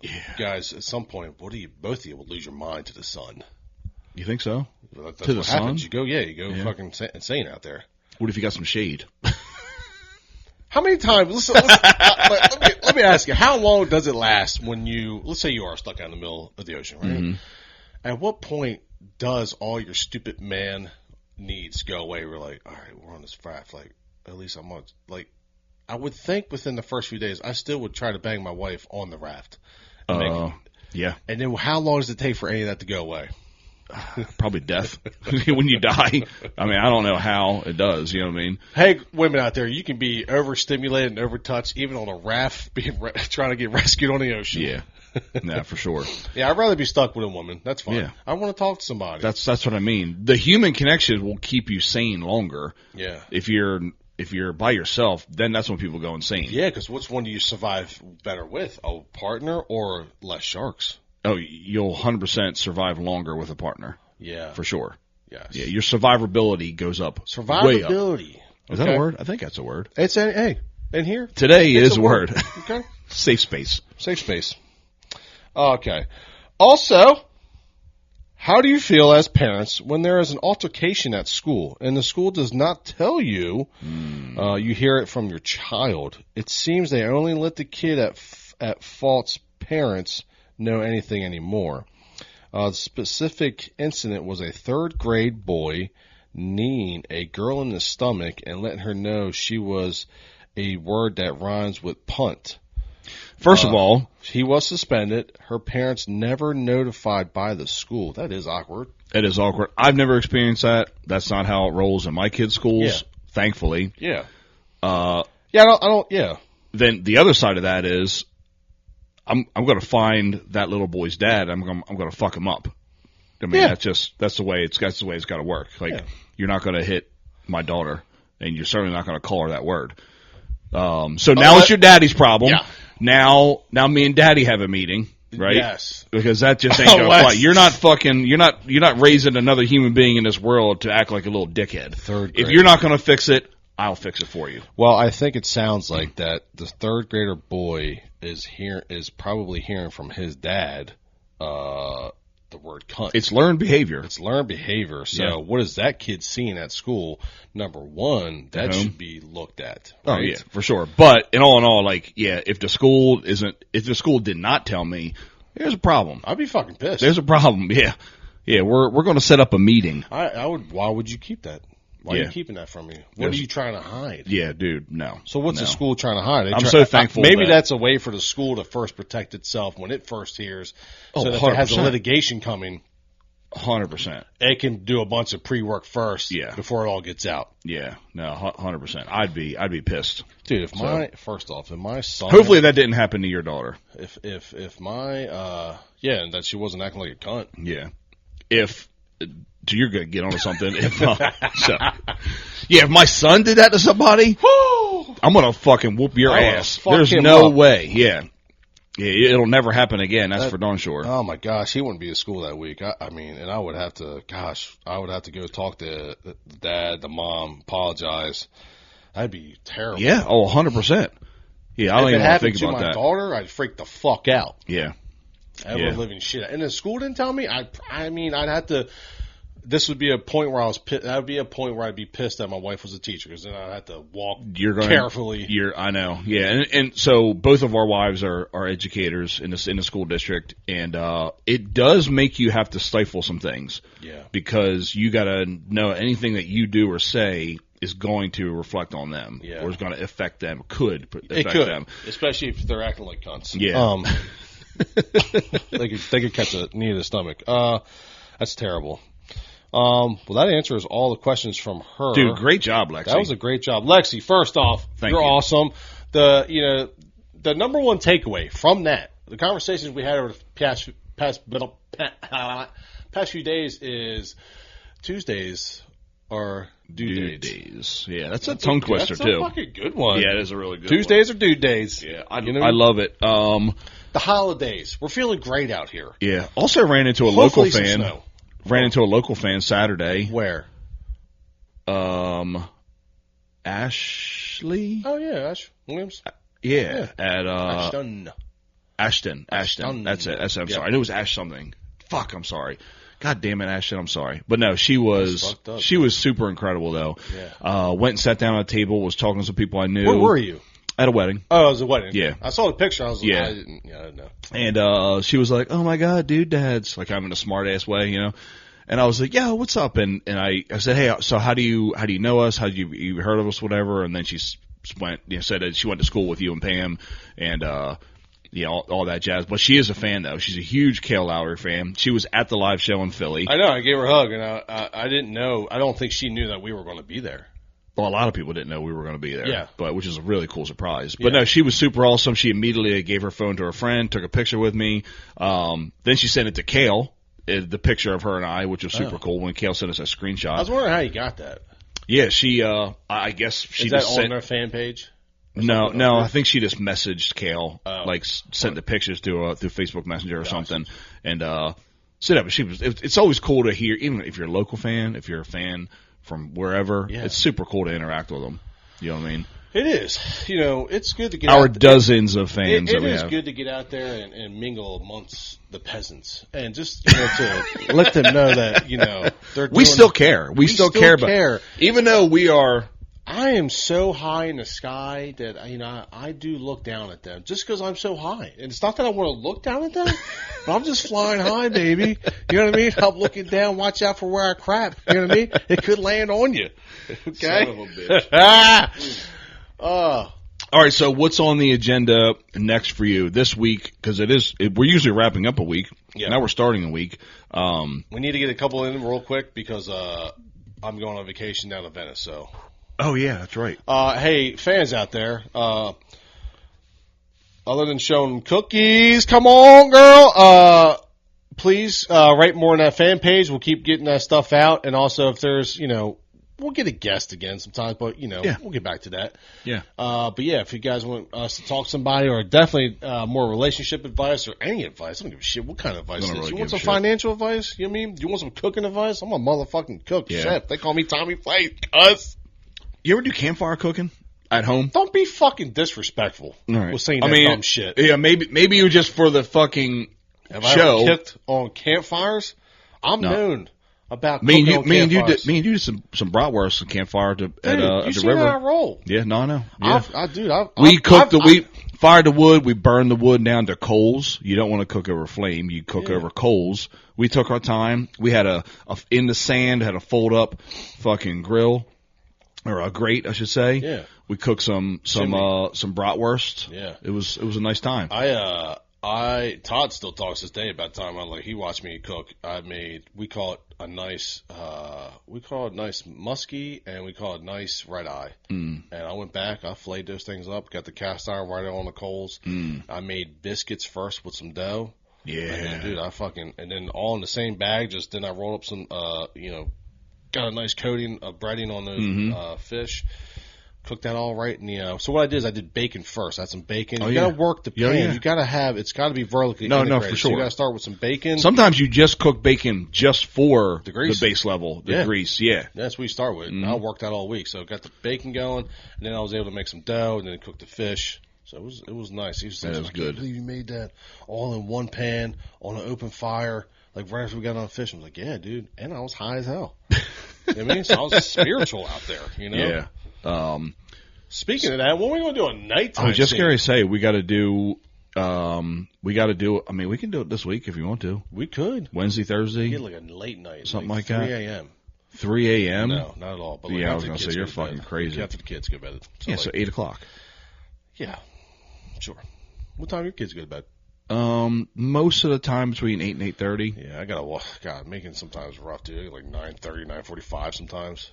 Yeah. Guys, at some point, both of you will lose your mind to the sun. You think so? That's To the what happens. sun? You go fucking insane out there. What if you got some shade? How many times? Let me ask you. How long does it last when let's say you are stuck out in the middle of the ocean, right? Mm-hmm. At what point does all your stupid man needs go away? We're like, all right, we're on this raft. Like, at least I'm on. Like, I would think within the first few days, I still would try to bang my wife on the raft. Yeah. And then how long does it take for any of that to go away? Probably death when you die. I mean, I don't know how it does. You know what I mean? Hey, women out there, you can be overstimulated and overtouched, even on a raft, trying to get rescued on the ocean. Yeah. Yeah, for sure. Yeah, I'd rather be stuck with a woman. That's fine. Yeah. I want to talk to somebody. That's what I mean. The human connection will keep you sane longer. Yeah. If you're by yourself, then that's when people go insane. Yeah, because which one do you survive better with, a partner or less sharks? Oh, you'll 100% survive longer with a partner. Yeah. For sure. Yes. Yeah, your survivability goes up. Way up. Survivability. Is that a word? I think that's a word. It's in here. Today It's is a word. Okay. Safe space. Safe space. Okay. Also, how do you feel as parents when there is an altercation at school and the school does not tell you? You hear it from your child. It seems they only let the kid at fault's parents know anything anymore. The specific incident was a third grade boy kneeing a girl in the stomach and letting her know she was a word that rhymes with punt. First of all, He was suspended. Her parents never notified by the school. That is awkward. it is awkward. I've never experienced that. That's not how it rolls in my kids' schools, Yeah. thankfully. Yeah. Uh, Yeah, I don't, yeah. then the other side of that is, I'm going to find that little boy's dad. I'm going to fuck him up. I mean, Yeah. that's the way it's got to work. Like, Yeah. you're not going to hit my daughter, and you're certainly not going to call her that word. So now it's your daddy's problem. Yeah. Now me and daddy have a meeting, right? Yes. Because that just ain't gonna Unless- fly. You're not raising another human being in this world to act like a little dickhead. Third If grade. you're not gonna fix it, I'll fix it for you. Well, I think it sounds like that the third grader boy is probably hearing from his dad the word cunt. It's learned behavior. It's learned behavior. So Yeah. what is that kid seeing at school? Number one, that home. should be looked at. Oh Right? yeah, for sure. But in all, like, yeah, if the school did not tell me, there's a problem. I'd be fucking pissed. There's a problem. Yeah. Yeah, we're going to set up a meeting. I would. Why would you keep that? Why are Yeah. you keeping that from me? What Yes. are you trying to hide? Yeah, dude, no. So what's No. the school trying to hide? I'm so thankful Maybe that- that's a way for the school to first protect itself when it first hears. Oh, So that if it has a 100%. litigation coming, 100%. It can do a bunch of pre-work first before it all gets out. Yeah, no, 100%. I'd be pissed. Dude, if my son... Hopefully that didn't happen to your daughter. If my, and that she wasn't acting like a cunt. Yeah. You're going to get onto something. If my son did that to somebody, I'm going to fucking whoop your ass. There's no way. Yeah. Yeah, it'll never happen again. That's for darn sure. Oh my gosh, he wouldn't be at school that week. I mean, and I would have to go talk to the dad, the mom, apologize. That'd be terrible. Yeah, 100%. Yeah, I don't even want to think about that. If it happened to my daughter, I'd freak the fuck out. Yeah. Ever living shit. And the school didn't tell me. I mean, I'd have to. This would be a point where that would be a point where I'd be pissed that my wife was a teacher, because then I'd have to walk carefully. I know. Yeah. And so both of our wives are educators in the school district, and it does make you have to stifle some things. Yeah. Because you got to know anything that you do or say is going to reflect on them. Yeah. Or is going to affect them. Could affect them. Especially if they're acting like cunts. Yeah. They could catch a knee in the stomach. That's terrible. Well, that answers all the questions from her. Dude, great job, Lexi. That was a great job. Lexi, first off, you're awesome. The number one takeaway from that, the conversations we had over the past few days is Tuesdays are due days. Yeah, that's a tongue twister, too. That's a fucking good one. Yeah, it is a really good Tuesdays are due days. Yeah, I love it. The holidays. We're feeling great out here. Yeah. Also ran into a local fan. Ran into a local fan Saturday. Where? Ashley? Oh, yeah, Ash Williams. Yeah. At Ashton. That's it. I'm sorry. I knew it was Ash something. Fuck, I'm sorry. God damn it, Ashton, I'm sorry. But no, she was super incredible, though. Yeah. Went and sat down at a table, was talking to some people I knew. Where were you? At a wedding. Oh, it was a wedding. Yeah. I saw the picture. I was like, yeah. I didn't know. And she was like, oh, my God, dude, dads. Like, I'm in a smart-ass way, you know. And I was like, yeah, what's up? And I said, hey, so how do you know us? How you heard of us, whatever? And then she said that she went to school with you and Pam and, all that jazz. But she is a fan, though. She's a huge Cale Lowry fan. She was at the live show in Philly. I know. I gave her a hug, and I didn't know. I don't think she knew that we were going to be there. Well, a lot of people didn't know we were going to be there. Yeah. But which is a really cool surprise. But no, she was super awesome. She immediately gave her phone to her friend, took a picture with me. Then she sent it to Cale, the picture of her and I, which was super cool when Cale sent us a screenshot. I was wondering how you got that. Yeah, she, I guess she just sent... Is that on their fan page? No, I think she just messaged Cale, sent the pictures through Facebook Messenger or something. And, so yeah, but it's always cool to hear, even if you're a local fan, if you're a fan from wherever, it's super cool to interact with them. You know what I mean? It is. You know, it's good to get out dozens of fans that we have. It is good to get out there and mingle amongst the peasants and just, to let them know that, they're doing... We still care. We still care. Even though we are... I am so high in the sky that, I do look down at them just because I'm so high. And it's not that I want to look down at them, but I'm just flying high, baby. You know what I mean? I'm looking down. Watch out for where I crap. You know what I mean? It could land on you. Okay? Son of a bitch. All right, so what's on the agenda next for you this week? Because we're usually wrapping up a week. Yeah. Now we're starting a week. We need to get a couple in real quick because I'm going on vacation down to Venice, so... Oh, yeah, that's right. Hey, fans out there, other than showing cookies, come on, girl, please write more on that fan page. We'll keep getting that stuff out. And also, if there's, we'll get a guest again sometimes, but, we'll get back to that. Yeah. But, yeah, if you guys want us to talk to somebody or definitely more relationship advice or any advice, I don't give a shit what kind of advice it is. Really you want some financial advice? You know what I mean? You want some cooking advice? I'm a motherfucking cook, chef. They call me Tommy Flake, cuz. You ever do campfire cooking at home? Don't be fucking disrespectful with saying that dumb shit. Yeah, maybe you just for the fucking show. I ever cooked on campfires? I'm known about cooking on campfires. Me and you did some bratwurst and campfire at the river. How I roll. Yeah, no, I know. Yeah. We fired the wood. We burned the wood down to coals. You don't want to cook over flame. You cook over coals. We took our time. We had in the sand, had a fold up fucking grill. Or a grate, I should say. Yeah. We cooked some bratwurst. Yeah. It was a nice time. I Todd still talks this day about time he watched me cook. We call it a nice muskie, and we call it nice red eye. And I went back, I flayed those things up, got the cast iron right on the coals. I made biscuits first with some dough. Yeah. And then, dude, and then all in the same bag, then I rolled up some, got a nice coating of breading on those, fish. Cooked that all right, and so what I did is I did bacon first. I had some bacon. You gotta work the pan. Yeah. You gotta have it's gotta be vertically No, integrated. for sure. So you gotta start with some bacon. Sometimes you just cook bacon just for The grease. base level, the grease. Yeah. That's what you start with. And I worked that all week. So got the bacon going, and then I was able to make some dough, and then cook the fish. So it was nice. He was saying, That was I good. can't believe you made that all in one pan on an open fire, right after we got on fish. I'm like, yeah, dude. And I was high as hell. You know what I mean? So I was spiritual out there, Yeah. Speaking of that, when are we going to do a nighttime I was just scene? going to say, we got to do, I mean, we can do it this week if you want to. We could. Wednesday, Thursday, Get like a late night. Something like that? 3 a.m. 3 a.m. No, not at all. But Yeah, I after was the gonna kids say, you're go to fucking bed. crazy. After the kids go to bed. Yeah, so 8 o'clock. Yeah, sure. What time do your kids go to bed? Most of the time between 8 and 8:30. Yeah, I got to walk. God, making sometimes rough, dude. Like 9:30, 9:45 sometimes.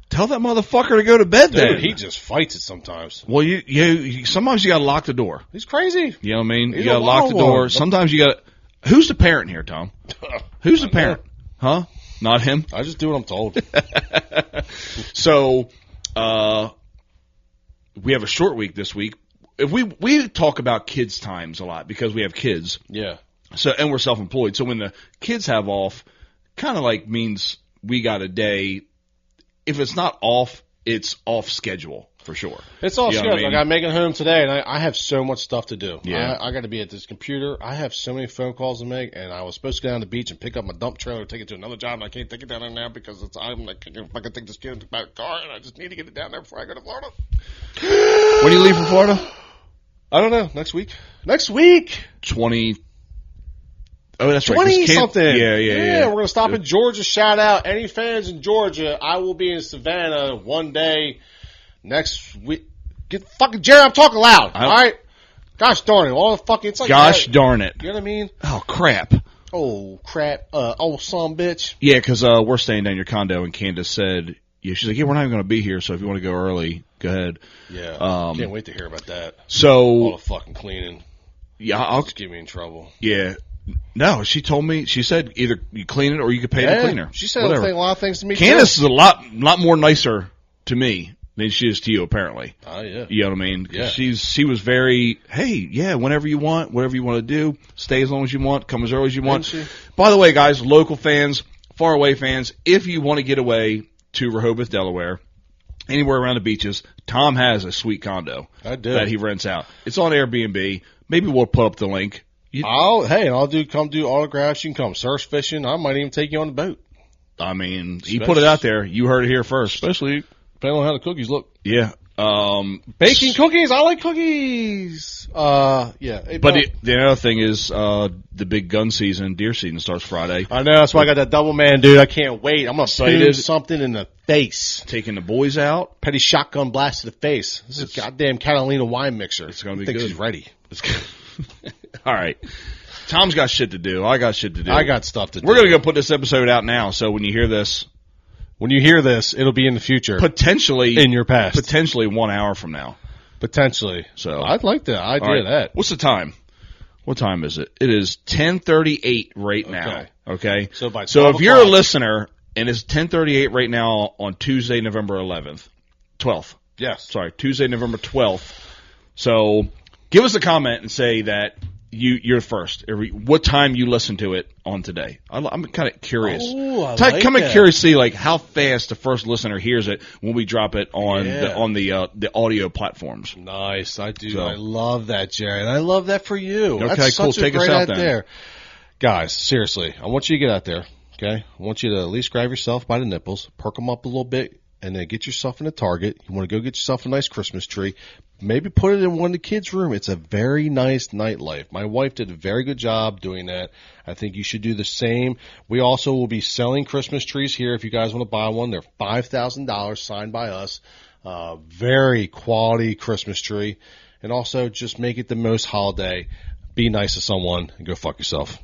Tell that motherfucker to go to bed then. Dude, he just fights it sometimes. Well, you sometimes you got to lock the door. He's crazy. You know what I mean? He's You got to a lock the wild door. one. Sometimes you got to. Who's the parent here, Tom? Who's the parent? Huh? Not him. I just do what I'm told. So, we have a short week this week. If we talk about kids' times a lot because we have kids. Yeah. So, and we're self-employed. So when the kids have off, kind of like means we got a day. If it's not off, it's off schedule for sure. It's all You know good. what I mean? Like I'm making home today, and I have so much stuff to do. Yeah. I got to be at this computer. I have so many phone calls to make, and I was supposed to go down to the beach and pick up my dump trailer, take it to another job, and I can't take it down there now because I'm like, if I can take this kid in the back car, and I just need to get it down there before I go to Florida. When do you leave for Florida? I don't know. Next week. Next week. 20. Oh, that's right. 'cause 20 something. Yeah. We're gonna stop in Georgia. Shout out any fans in Georgia. I will be in Savannah one day next week. Get fucking Jerry. I'm talking loud. All right. Gosh darn it! All the fucking. It's like Gosh that. darn it. You know what I mean? Oh, crap. Oh crap. Oh son bitch. Yeah, because we're staying down your condo, and Candace said, yeah, she's like, yeah, we're not even going to be here, so if you want to go early, go ahead. Yeah. Can't wait to hear about that. All So, the fucking cleaning. yeah, I'll, Just get me in trouble. yeah. No, she told me, she said either you clean it or you could pay the cleaner. She said Whatever. a lot of things to me. Candace is a lot more nicer to me than she is to you, apparently. Oh yeah. You know what I mean? 'Cause Yeah. she was very, hey, yeah, whenever you want, whatever you want to do, stay as long as you want, come as early as you want. Didn't she? By the way, guys, local fans, far away fans, if you want to get away to Rehoboth, Delaware, anywhere around the beaches, Tom has a sweet condo I do. that he rents out. It's on Airbnb. Maybe we'll put up the link. I'll come do autographs. You can come surf fishing. I might even take you on the boat. I mean, he put it out there. You heard it here first. Especially depending on how the cookies look. Yeah. Baking cookies. I like cookies. Yeah. Hey, But Bill. the other thing is, the big gun season, deer season starts Friday. I know. That's why I got that double man, dude. I can't wait. I'm going to Excited. pound something in the face. Taking the boys out. Petty shotgun blast to the face. This is goddamn Catalina wine mixer. It's gonna be I think good. she's ready. All right. Tom's got shit to do. I got shit to do. I got stuff to do. We're going to go put this episode out now, so when you hear this, When you hear this, it'll be in the future. potentially in your past. potentially 1 hour from now. Potentially. So I'd like the idea all right. of that. What's the time? What time is it? It is 10:38 right now. Okay. So by if 12 you're a o'clock- listener and it's 10:38 right now on Tuesday, November 12th. Yes. Sorry, Tuesday, November 12th. So give us a comment and say that you're first. What time you listen to it on today? I'm kind of curious. Ooh, I Kind like of that. curious to see like how fast the first listener hears it when we drop it on Yeah. the audio platforms. Nice. I do. So- I love that, Jerry. And I love that for you. Okay, That's cool. such a Take us great out idea. then. Guys, seriously, I want you to get out there, okay? I want you to at least grab yourself by the nipples, perk them up a little bit, and then get yourself in a Target. You want to go get yourself a nice Christmas tree. Maybe put it in one of the kids' room. It's a very nice nightlife. My wife did a very good job doing that. I think you should do the same. We also will be selling Christmas trees here if you guys want to buy one. They're $5,000 signed by us. Very quality Christmas tree. And also just make it the most holiday. be nice to someone, and go fuck yourself.